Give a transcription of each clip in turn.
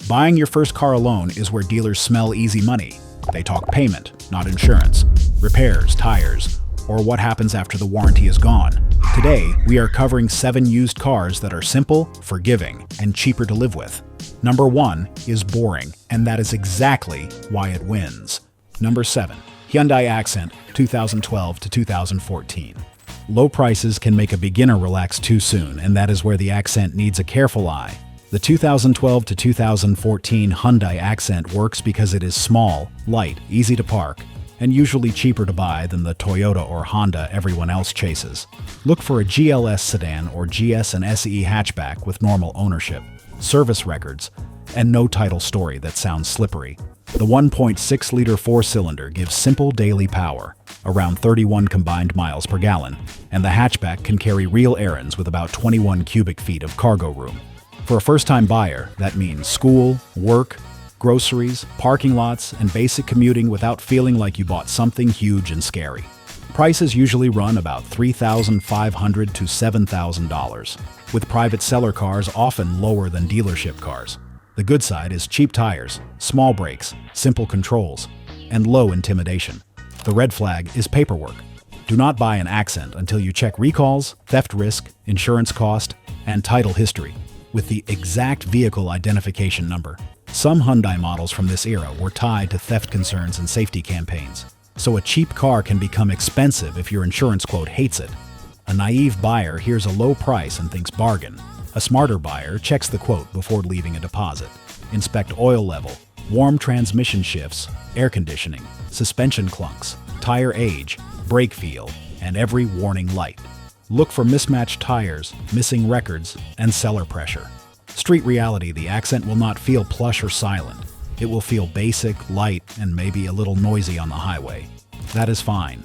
Buying your first car alone is where dealers smell easy money. They talk payment, not insurance, repairs, tires, or what happens after the warranty is gone. Today, we are covering 7 used cars that are simple, forgiving, and cheaper to live with. Number 1 is boring, and that is exactly why it wins. Number 7. Hyundai Accent, 2012 to 2014. Low prices can make a beginner relax too soon, and that is where the Accent needs a careful eye. The 2012 to 2014 Hyundai Accent works because it is small, light, easy to park, and usually cheaper to buy than the Toyota or Honda everyone else chases. Look for a GLS sedan or GS and SE hatchback with normal ownership, service records, and no title story that sounds slippery. The 1.6-liter 4-cylinder gives simple daily power, around 31 combined miles per gallon, and the hatchback can carry real errands with about 21 cubic feet of cargo room. For a first-time buyer, that means school, work, groceries, parking lots, and basic commuting without feeling like you bought something huge and scary. Prices usually run about $3,500 to $7,000, with private seller cars often lower than dealership cars. The good side is cheap tires, small brakes, simple controls, and low intimidation. The red flag is paperwork. Do not buy an Accent until you check recalls, theft risk, insurance cost, and title history with the exact vehicle identification number. Some Hyundai models from this era were tied to theft concerns and safety campaigns, so a cheap car can become expensive if your insurance quote hates it. A naive buyer hears a low price and thinks bargain. A smarter buyer checks the quote before leaving a deposit. Inspect oil level, warm transmission shifts, air conditioning, suspension clunks, tire age, brake feel, and every warning light. Look for mismatched tires, missing records, and seller pressure. Street reality: the Accent will not feel plush or silent. It will feel basic, light, and maybe a little noisy on the highway. That is fine.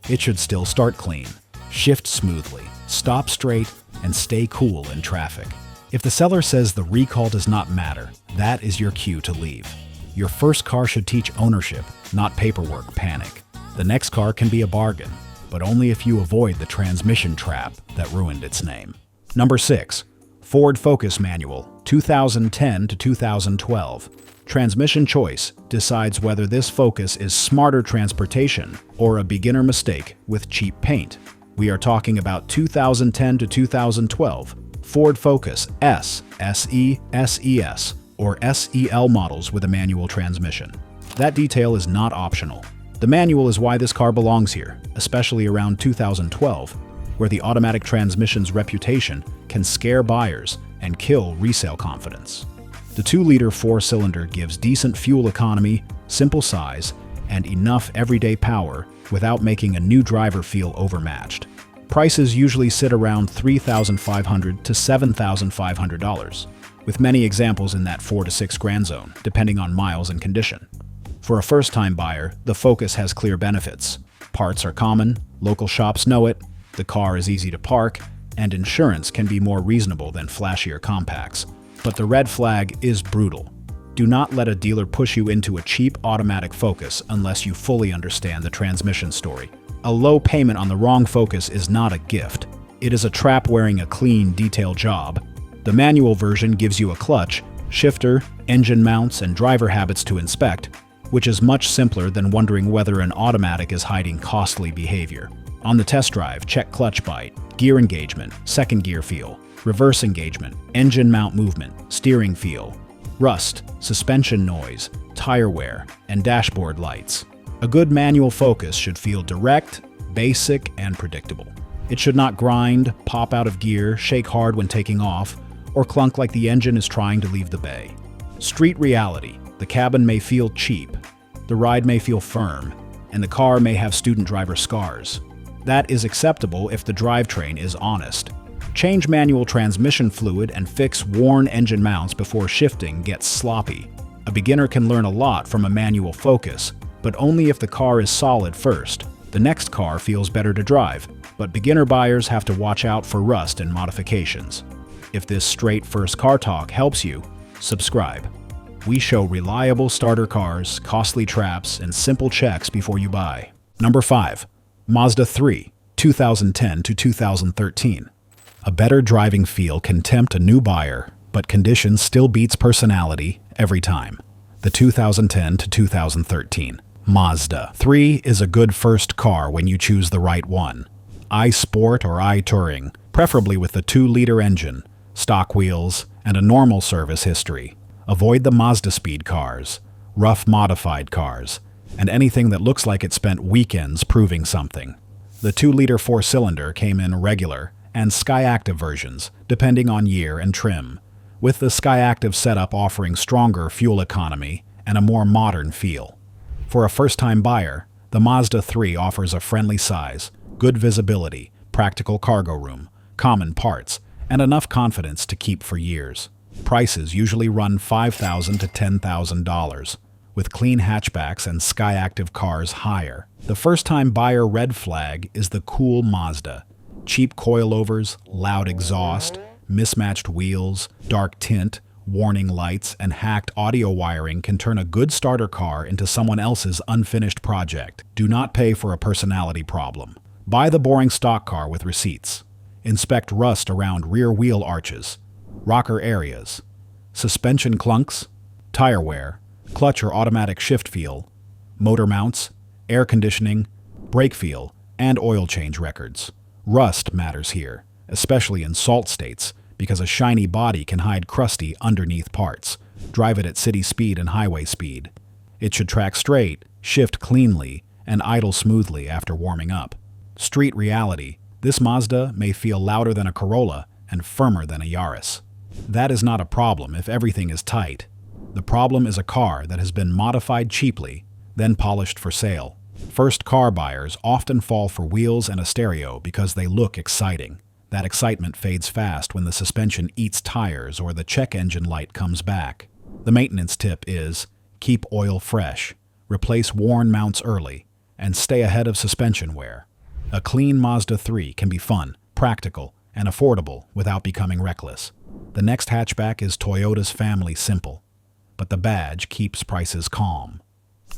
It should still start clean, shift smoothly, stop straight, and stay cool in traffic. If the seller says the recall does not matter, that is your cue to leave. Your first car should teach ownership, not paperwork panic. The next car can be a bargain, but only if you avoid the transmission trap that ruined its name. Number 6. Ford Focus Manual, 2010 to 2012. Transmission choice decides whether this Focus is smarter transportation or a beginner mistake with cheap paint. We are talking about 2010 to 2012 Ford Focus S, SE, SES, or SEL models with a manual transmission. That detail is not optional. The manual is why this car belongs here, especially around 2012, where the automatic transmission's reputation can scare buyers and kill resale confidence. The 2-liter 4-cylinder gives decent fuel economy, simple size, and enough everyday power without making a new driver feel overmatched. Prices usually sit around $3,500 to $7,500, with many examples in that $4,000 to $6,000 zone, depending on miles and condition. For a first-time buyer, the Focus has clear benefits. Parts are common, local shops know it, the car is easy to park, and insurance can be more reasonable than flashier compacts. But the red flag is brutal. Do not let a dealer push you into a cheap automatic Focus unless you fully understand the transmission story. A low payment on the wrong Focus is not a gift. It is a trap wearing a clean, detailed job. The manual version gives you a clutch, shifter, engine mounts, and driver habits to inspect, which is much simpler than wondering whether an automatic is hiding costly behavior. On the test drive, check clutch bite, gear engagement, second gear feel, reverse engagement, engine mount movement, steering feel, rust, suspension noise, tire wear, and dashboard lights. A good manual Focus should feel direct, basic, and predictable. It should not grind, pop out of gear, shake hard when taking off, or clunk like the engine is trying to leave the bay. Street reality: the cabin may feel cheap, the ride may feel firm, and the car may have student driver scars. That is acceptable if the drivetrain is honest. Change manual transmission fluid and fix worn engine mounts before shifting gets sloppy. A beginner can learn a lot from a manual Focus, but only if the car is solid first. The next car feels better to drive, but beginner buyers have to watch out for rust and modifications. If this straight first car talk helps you, subscribe. We show reliable starter cars, costly traps, and simple checks before you buy. Number 5. Mazda 3, 2010 to 2013. A better driving feel can tempt a new buyer, but condition still beats personality every time. The 2010 to 2013 Mazda 3 is a good first car when you choose the right one. iSport or iTouring, preferably with the 2-liter engine, stock wheels, and a normal service history. Avoid the Mazda speed cars, rough modified cars, and anything that looks like it spent weekends proving something. The 2-liter 4-cylinder came in regular and Skyactiv versions, depending on year and trim, with the Skyactiv setup offering stronger fuel economy and a more modern feel. For a first-time buyer, the Mazda 3 offers a friendly size, good visibility, practical cargo room, common parts, and enough confidence to keep for years. Prices usually run $5,000 to $10,000, with clean hatchbacks and Skyactiv cars higher. The first-time buyer red flag is the cool Mazda. Cheap coilovers, loud exhaust, mismatched wheels, dark tint, warning lights, and hacked audio wiring can turn a good starter car into someone else's unfinished project. Do not pay for a personality problem. Buy the boring stock car with receipts. Inspect rust around rear wheel arches, rocker areas, suspension clunks, tire wear, clutch or automatic shift feel, motor mounts, air conditioning, brake feel, and oil change records. Rust matters here, especially in salt states, because a shiny body can hide crusty underneath parts. Drive it at city speed and highway speed. It should track straight, shift cleanly, and idle smoothly after warming up. Street reality: this Mazda may feel louder than a Corolla and firmer than a Yaris. That is not a problem if everything is tight. The problem is a car that has been modified cheaply, then polished for sale. First car buyers often fall for wheels and a stereo because they look exciting. That excitement fades fast when the suspension eats tires or the check engine light comes back. The maintenance tip is: keep oil fresh, replace worn mounts early, and stay ahead of suspension wear. A clean Mazda 3 can be fun, practical, and affordable without becoming reckless. The next hatchback is Toyota's Family Simple, but the badge keeps prices calm.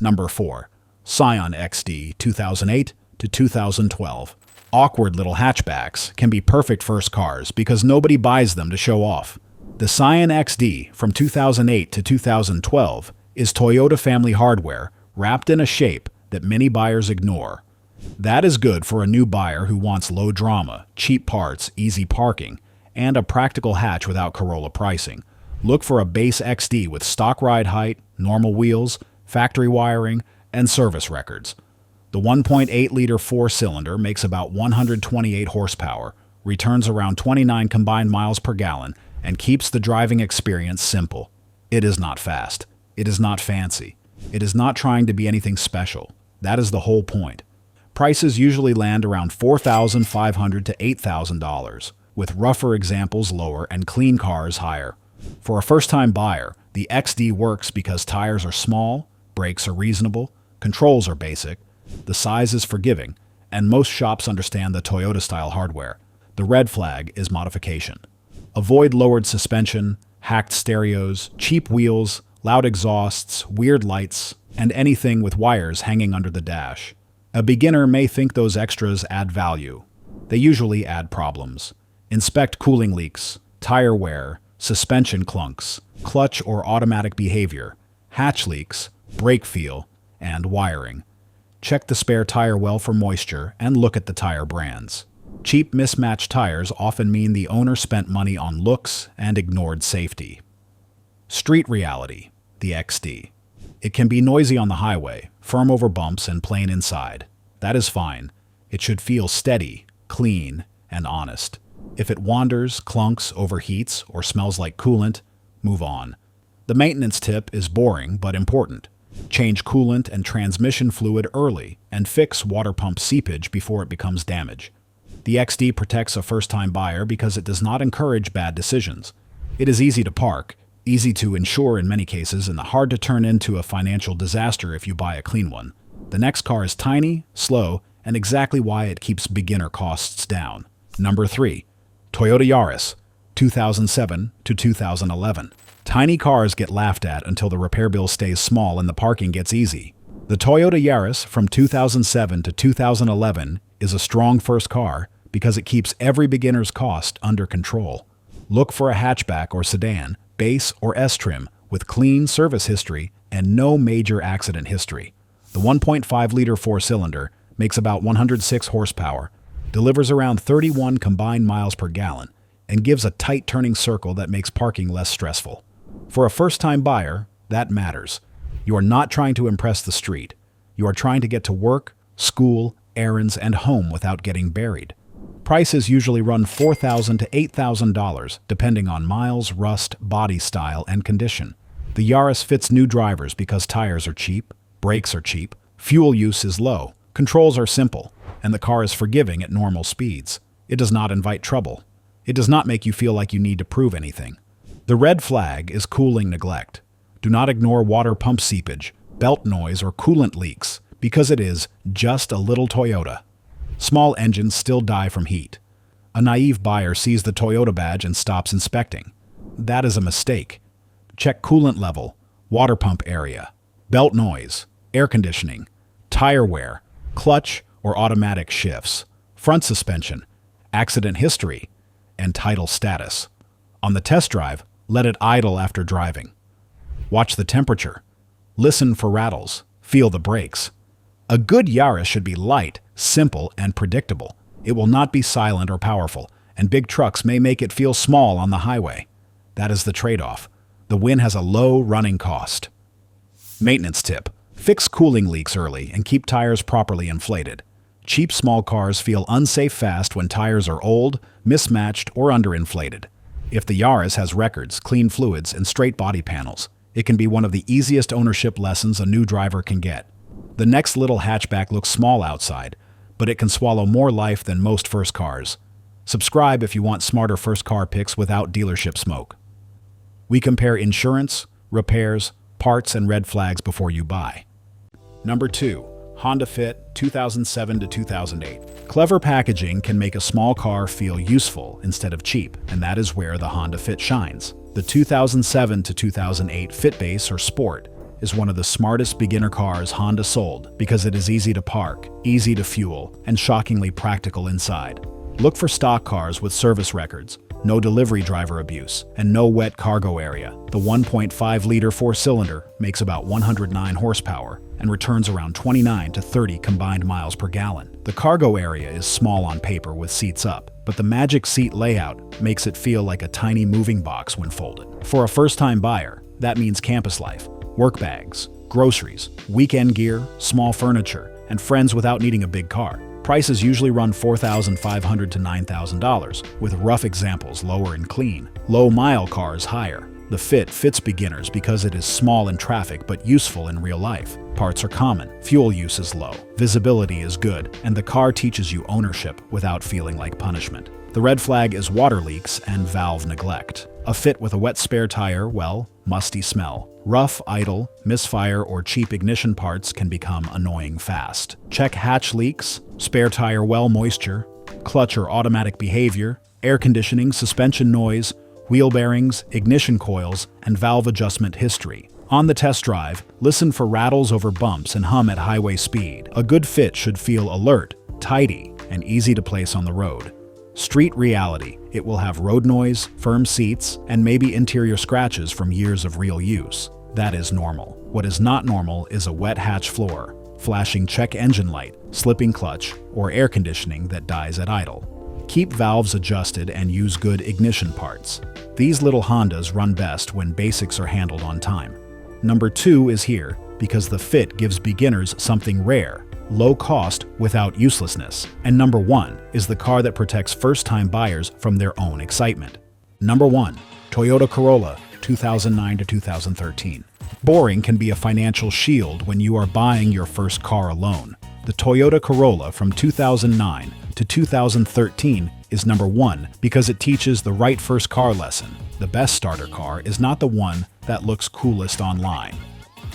Number 4. Scion XD 2008 to 2012. Awkward little hatchbacks can be perfect first cars because nobody buys them to show off. The Scion XD from 2008 to 2012 is Toyota family hardware wrapped in a shape that many buyers ignore. That is good for a new buyer who wants low drama, cheap parts, easy parking, and a practical hatch without Corolla pricing. Look for a base XD with stock ride height, normal wheels, factory wiring, and service records. The 1.8-liter 4-cylinder makes about 128 horsepower, returns around 29 combined miles per gallon, and keeps the driving experience simple. It is not fast. It is not fancy. It is not trying to be anything special. That is the whole point. Prices usually land around $4,500 to $8,000, with rougher examples lower and clean cars higher. For a first-time buyer, the XD works because tires are small, brakes are reasonable, controls are basic, the size is forgiving, and most shops understand the Toyota-style hardware. The red flag is modification. Avoid lowered suspension, hacked stereos, cheap wheels, loud exhausts, weird lights, and anything with wires hanging under the dash. A beginner may think those extras add value. They usually add problems. Inspect cooling leaks, tire wear, suspension clunks, clutch or automatic behavior, hatch leaks, brake feel, and wiring. Check the spare tire well for moisture and look at the tire brands. Cheap mismatched tires often mean the owner spent money on looks and ignored safety. Street reality: the XD. It can be noisy on the highway, firm over bumps and plain inside. That is fine. It should feel steady, clean, and honest. If it wanders, clunks, overheats, or smells like coolant, move on. The maintenance tip is boring but important. Change coolant and transmission fluid early and fix water pump seepage before it becomes damage. The XD protects a first-time buyer because it does not encourage bad decisions. It is easy to park, easy to insure in many cases, and hard to turn into a financial disaster if you buy a clean one. The next car is tiny, slow, and exactly why it keeps beginner costs down. Number 3. Toyota Yaris, 2007 to 2011. Tiny cars get laughed at until the repair bill stays small and the parking gets easy. The Toyota Yaris from 2007 to 2011 is a strong first car because it keeps every beginner's cost under control. Look for a hatchback or sedan, base or S-trim, with clean service history and no major accident history. The 1.5-liter four-cylinder makes about 106 horsepower, delivers around 31 combined miles per gallon, and gives a tight turning circle that makes parking less stressful. For a first-time buyer, that matters. You are not trying to impress the street. You are trying to get to work, school, errands, and home without getting buried. Prices usually run $4,000 to $8,000, depending on miles, rust, body style, and condition. The Yaris fits new drivers because tires are cheap, brakes are cheap, fuel use is low, controls are simple, and the car is forgiving at normal speeds. It does not invite trouble. It does not make you feel like you need to prove anything. The red flag is cooling neglect. Do not ignore water pump seepage, belt noise, or coolant leaks, because it is just a little Toyota. Small engines still die from heat. A naive buyer sees the Toyota badge and stops inspecting. That is a mistake. Check coolant level, water pump area, belt noise, air conditioning, tire wear, clutch or automatic shifts, front suspension, accident history, and title status. On the test drive, let it idle after driving. Watch the temperature. Listen for rattles. Feel the brakes. A good Yaris should be light, simple, and predictable. It will not be silent or powerful, and big trucks may make it feel small on the highway. That is the trade-off. The win has a low running cost. Maintenance tip. Fix cooling leaks early and keep tires properly inflated. Cheap small cars feel unsafe fast when tires are old, mismatched, or underinflated. If the Yaris has records, clean fluids, and straight body panels, it can be one of the easiest ownership lessons a new driver can get. The next little hatchback looks small outside, but it can swallow more life than most first cars. Subscribe if you want smarter first car picks without dealership smoke. We compare insurance, repairs, parts, and red flags before you buy. Number 2. Honda Fit 2007 to 2008. Clever packaging can make a small car feel useful instead of cheap, and that is where the Honda Fit shines. The 2007 to 2008 Fit Base or Sport is one of the smartest beginner cars Honda sold because it is easy to park, easy to fuel, and shockingly practical inside. Look for stock cars with service records, no delivery driver abuse, and no wet cargo area. The 1.5-liter four-cylinder makes about 109 horsepower and returns around 29 to 30 combined miles per gallon. The cargo area is small on paper with seats up, but the magic seat layout makes it feel like a tiny moving box when folded. For a first-time buyer, that means campus life, work bags, groceries, weekend gear, small furniture, and friends without needing a big car. Prices usually run $4,500 to $9,000, with rough examples lower and clean, low-mile cars higher. The Fit fits beginners because it is small in traffic but useful in real life. Parts are common, fuel use is low, visibility is good, and the car teaches you ownership without feeling like punishment. The red flag is water leaks and valve neglect. A Fit with a wet spare tire, well, musty smell. Rough, idle, misfire, or cheap ignition parts can become annoying fast. Check hatch leaks, spare tire well moisture, clutch or automatic behavior, air conditioning, suspension noise, wheel bearings, ignition coils, and valve adjustment history. On the test drive, listen for rattles over bumps and hum at highway speed. A good Fit should feel alert, tidy, and easy to place on the road. Street reality. It will have road noise, firm seats, and maybe interior scratches from years of real use. That is normal. What is not normal is a wet hatch floor, flashing check engine light, slipping clutch, or air conditioning that dies at idle. Keep valves adjusted and use good ignition parts. These little Hondas run best when basics are handled on time. Number 2 is here because the Fit gives beginners something rare, low cost without uselessness. And number 1 is the car that protects first-time buyers from their own excitement. Number 1. Toyota Corolla 2009 to 2013. Boring can be a financial shield when you are buying your first car alone. The Toyota Corolla from 2009 to 2013 is number 1 because it teaches the right first car lesson. The best starter car is not the one that looks coolest online.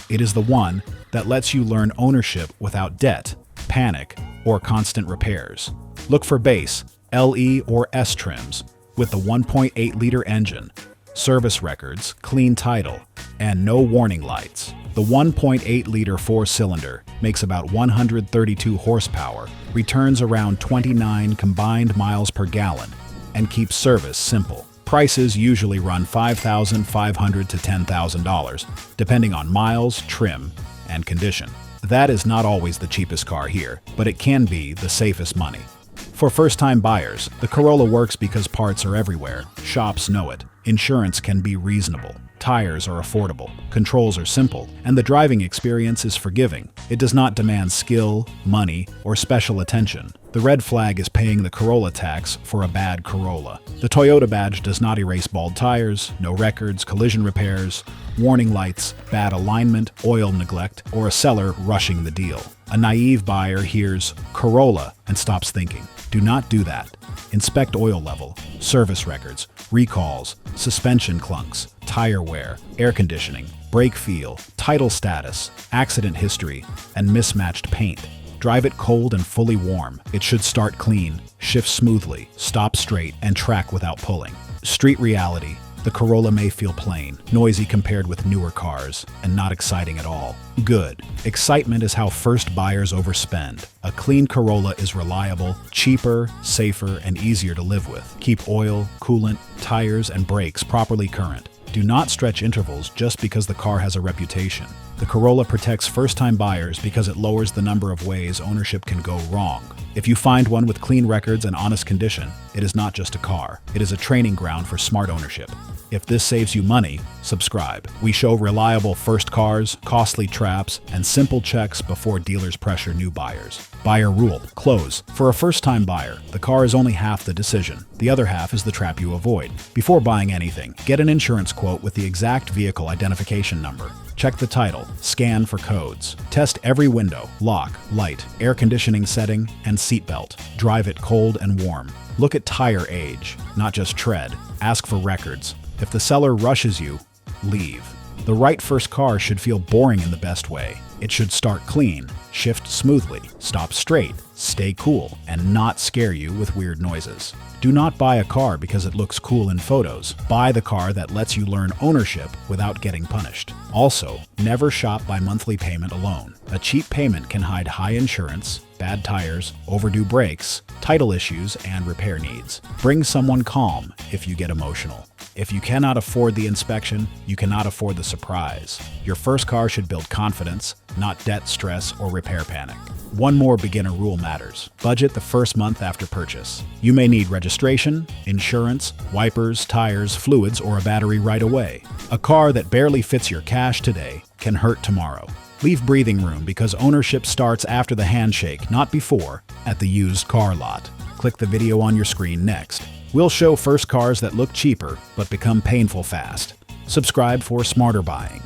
It is the one that lets you learn ownership without debt, panic, or constant repairs. Look for base, LE, or S trims with the 1.8-liter engine, service records, clean title, and no warning lights. The 1.8-liter four-cylinder makes about 132 horsepower, returns around 29 combined miles per gallon, and keeps service simple. Prices usually run $5,500 to $10,000, depending on miles, trim, and condition. That is not always the cheapest car here, but it can be the safest money. For first-time buyers, the Corolla works because parts are everywhere. Shops know it. Insurance can be reasonable. Tires are affordable. Controls are simple. And the driving experience is forgiving. It does not demand skill, money, or special attention. The red flag is paying the Corolla tax for a bad Corolla. The Toyota badge does not erase bald tires, no records, collision repairs, warning lights, bad alignment, oil neglect, or a seller rushing the deal. A naive buyer hears Corolla and stops thinking. Do not do that. Inspect oil level, service records, recalls, suspension clunks, tire wear, air conditioning, brake feel, title status, accident history, and mismatched paint. Drive it cold and fully warm. It should start clean, shift smoothly, stop straight, and track without pulling. Street reality. The Corolla may feel plain, noisy compared with newer cars, and not exciting at all. Good. Excitement is how first buyers overspend. A clean Corolla is reliable, cheaper, safer, and easier to live with. Keep oil, coolant, tires, and brakes properly current. Do not stretch intervals just because the car has a reputation. The Corolla protects first-time buyers because it lowers the number of ways ownership can go wrong. If you find one with clean records and honest condition, it is not just a car. It is a training ground for smart ownership. If this saves you money, subscribe. We show reliable first cars, costly traps, and simple checks before dealers pressure new buyers. Buyer rule. Close. For a first-time buyer, the car is only half the decision. The other half is the trap you avoid. Before buying anything, get an insurance quote with the exact vehicle identification number. Check the title, scan for codes. Test every window, lock, light, air conditioning setting, and seatbelt. Drive it cold and warm. Look at tire age, not just tread. Ask for records. If the seller rushes you, leave. The right first car should feel boring in the best way. It should start clean, shift smoothly, stop straight, stay cool, and not scare you with weird noises. Do not buy a car because it looks cool in photos. Buy the car that lets you learn ownership without getting punished. Also, never shop by monthly payment alone. A cheap payment can hide high insurance, bad tires, overdue brakes, title issues, and repair needs. Bring someone calm if you get emotional. If you cannot afford the inspection, you cannot afford the surprise. Your first car should build confidence, not debt, stress, or repair panic. One more beginner rule matters. Budget the first month after purchase. You may need registration, insurance, wipers, tires, fluids, or a battery right away. A car that barely fits your cash today can hurt tomorrow. Leave breathing room because ownership starts after the handshake, not before, at the used car lot. Click the video on your screen next. We'll show first cars that look cheaper but become painful fast. Subscribe for smarter buying.